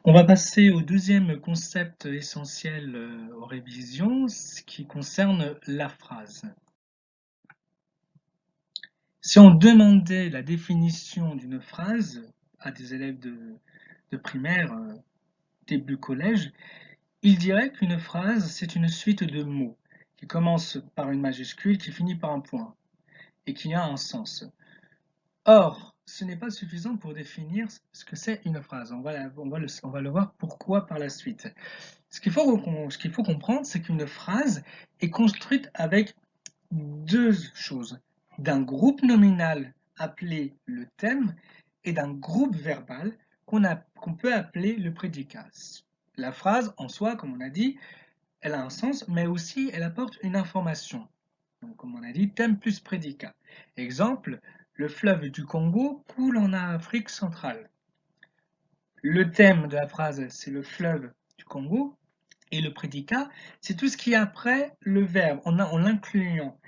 On va passer au deuxième concept essentiel aux révisions, ce qui concerne la phrase. Si on demandait la définition d'une phrase à des élèves de primaire, début collège, ils diraient qu'une phrase, c'est une suite de mots qui commence par une majuscule, qui finit par un point et qui a un sens. Or, ce n'est pas suffisant pour définir ce que c'est une phrase. On va le voir pourquoi par la suite. Ce qu'il faut comprendre, c'est qu'une phrase est construite avec deux choses. D'un groupe nominal appelé le thème et d'un groupe verbal qu'on peut appeler le prédicat. La phrase en soi, comme on a dit, elle a un sens, mais aussi elle apporte une information. Donc, comme on a dit, thème plus prédicat. Exemple, le fleuve du Congo coule en Afrique centrale. Le thème de la phrase, c'est le fleuve du Congo, et le prédicat, c'est tout ce qui est après le verbe, en l'incluant.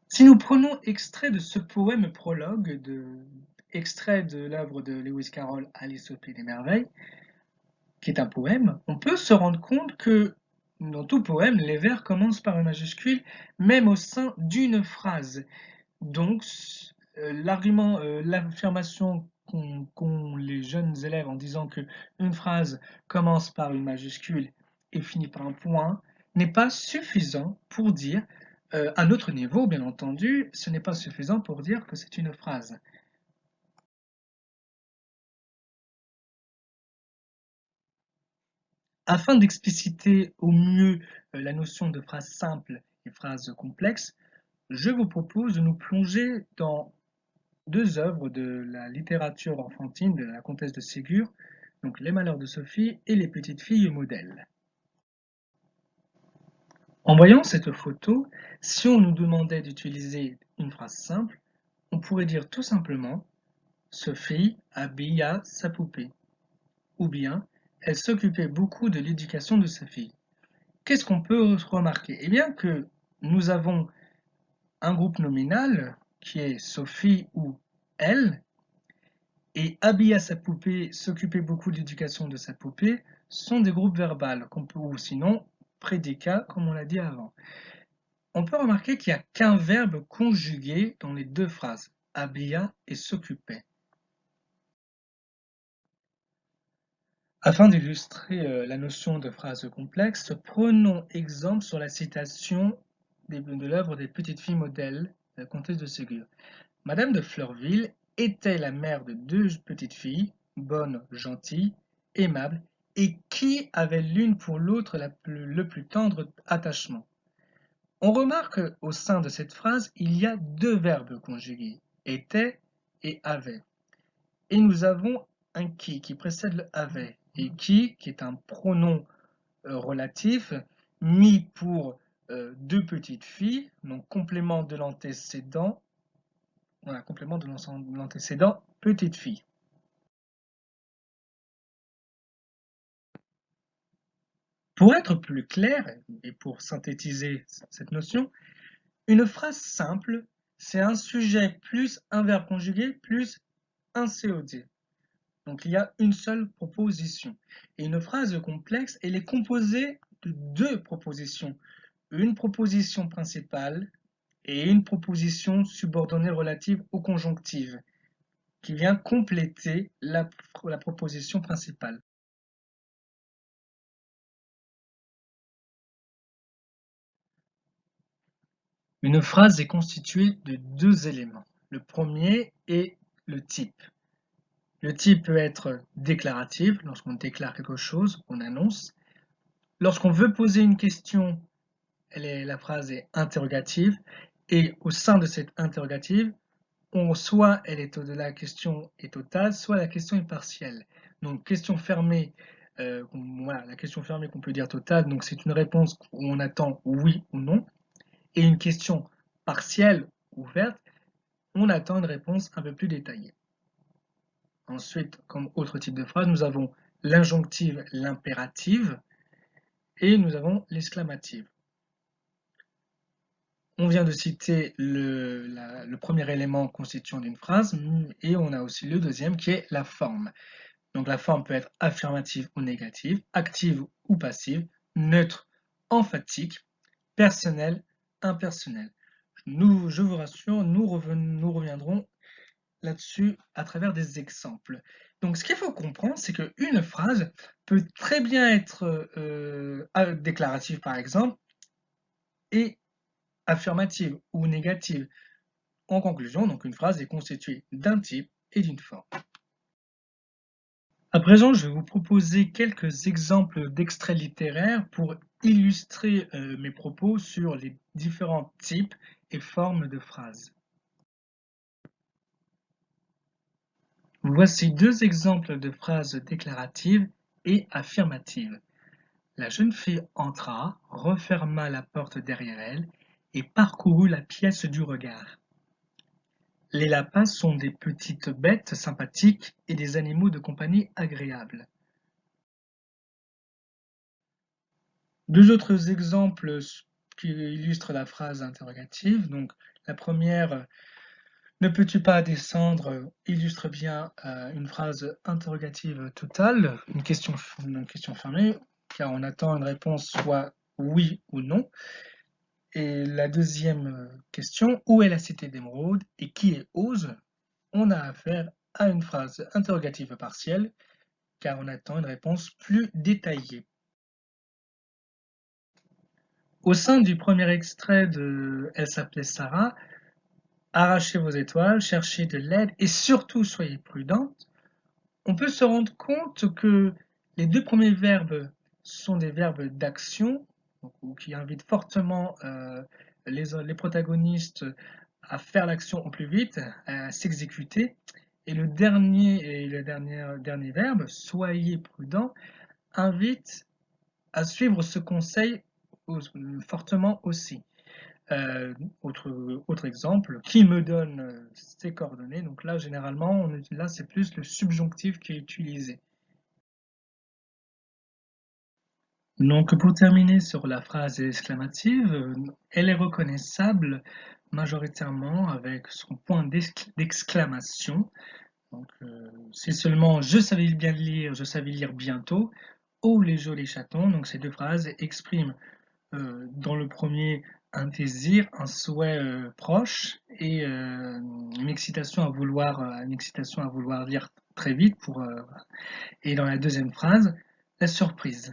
Si nous prenons extrait de ce poème prologue, extrait de l'œuvre de Lewis Carroll, Alice au Pays des Merveilles, qui est un poème, on peut se rendre compte que dans tout poème, les vers commencent par une majuscule, même au sein d'une phrase. Donc, l'affirmation qu'ont les jeunes élèves en disant qu'une phrase commence par une majuscule et finit par un point n'est pas suffisant pour dire, à notre niveau, bien entendu, ce n'est pas suffisant pour dire que c'est une phrase. Afin d'expliciter au mieux la notion de phrase simple et phrase complexe, je vous propose de nous plonger dans deux œuvres de la littérature enfantine de la comtesse de Ségur, donc Les Malheurs de Sophie et Les Petites Filles modèles. En voyant cette photo, si on nous demandait d'utiliser une phrase simple, on pourrait dire tout simplement Sophie habilla sa poupée, ou bien elle s'occupait beaucoup de l'éducation de sa fille. Qu'est-ce qu'on peut remarquer? Eh bien que nous avons un groupe nominal qui est Sophie ou elle, et habiller sa poupée, s'occuper beaucoup de l'éducation de sa poupée, sont des groupes verbales, ou sinon prédicats, comme on l'a dit avant. On peut remarquer qu'il n'y a qu'un verbe conjugué dans les deux phrases, habilla et s'occupait. Afin d'illustrer la notion de phrase complexe, prenons exemple sur la citation de l'œuvre des petites filles modèles de la comtesse de Ségur. Madame de Fleurville était la mère de deux petites filles, bonnes, gentilles, aimables, et qui avaient l'une pour l'autre le plus tendre attachement. On remarque qu'au sein de cette phrase, il y a deux verbes conjugués, était et avait. Et nous avons un qui précède le avait, et qui est un pronom relatif mis pour deux petites filles, donc complément de l'antécédent. Voilà, complément de l'antécédent, petite fille. Pour être plus clair, et pour synthétiser cette notion, une phrase simple, c'est un sujet plus un verbe conjugué plus un COD. Donc il y a une seule proposition. Et une phrase complexe, elle est composée de deux propositions. Une proposition principale et une proposition subordonnée relative au conjonctif, qui vient compléter la proposition principale. Une phrase est constituée de deux éléments. Le premier est le type. Le type peut être déclaratif, lorsqu'on déclare quelque chose, on annonce. Lorsqu'on veut poser une question, la phrase est interrogative. Et au sein de cette interrogative, soit la question est totale, soit la question est partielle. Donc question fermée, voilà, la question fermée qu'on peut dire totale, donc c'est une réponse où on attend oui ou non. Et une question partielle, ouverte, on attend une réponse un peu plus détaillée. Ensuite, comme autre type de phrase, nous avons l'injonctive, l'impérative, et nous avons l'exclamative. On vient de citer le premier élément constituant d'une phrase et on a aussi le deuxième qui est la forme. Donc la forme peut être affirmative ou négative, active ou passive, neutre, emphatique, personnelle, impersonnelle. Je vous rassure, nous reviendrons là-dessus à travers des exemples. Donc ce qu'il faut comprendre, c'est qu'une phrase peut très bien être déclarative par exemple, et affirmative ou négative. En conclusion, donc une phrase est constituée d'un type et d'une forme. À présent, je vais vous proposer quelques exemples d'extraits littéraires pour illustrer mes propos sur les différents types et formes de phrases. Voici deux exemples de phrases déclaratives et affirmatives. La jeune fille entra, referma la porte derrière elle et parcourut la pièce du regard. Les lapins sont des petites bêtes sympathiques et des animaux de compagnie agréables. Deux autres exemples qui illustrent la phrase interrogative. Donc, la première, ne peux-tu pas descendre, illustre bien une phrase interrogative totale, une question fermée, car on attend une réponse soit oui ou non. Et la deuxième question, où est la cité d'émeraude et qui est Ose? On a affaire à une phrase interrogative partielle, car on attend une réponse plus détaillée. Au sein du premier extrait de Elle s'appelait Sarah, arrachez vos étoiles, cherchez de l'aide et surtout soyez prudente, on peut se rendre compte que les deux premiers verbes sont des verbes d'action, ou qui invitent fortement les protagonistes à faire l'action au plus vite, à s'exécuter. Et le dernier verbe, soyez prudent, invite à suivre ce conseil fortement aussi. Autre exemple, qui me donne ses coordonnées. Donc là, généralement, là, c'est plus le subjonctif qui est utilisé. Donc pour terminer sur la phrase exclamative, elle est reconnaissable majoritairement avec son point d'exclamation. Donc c'est seulement je savais bien lire, je savais lire bientôt. Oh les jolis chatons. Donc ces deux phrases expriment dans le premier un désir, un souhait proche et une excitation à vouloir lire très vite et dans la deuxième phrase, la surprise.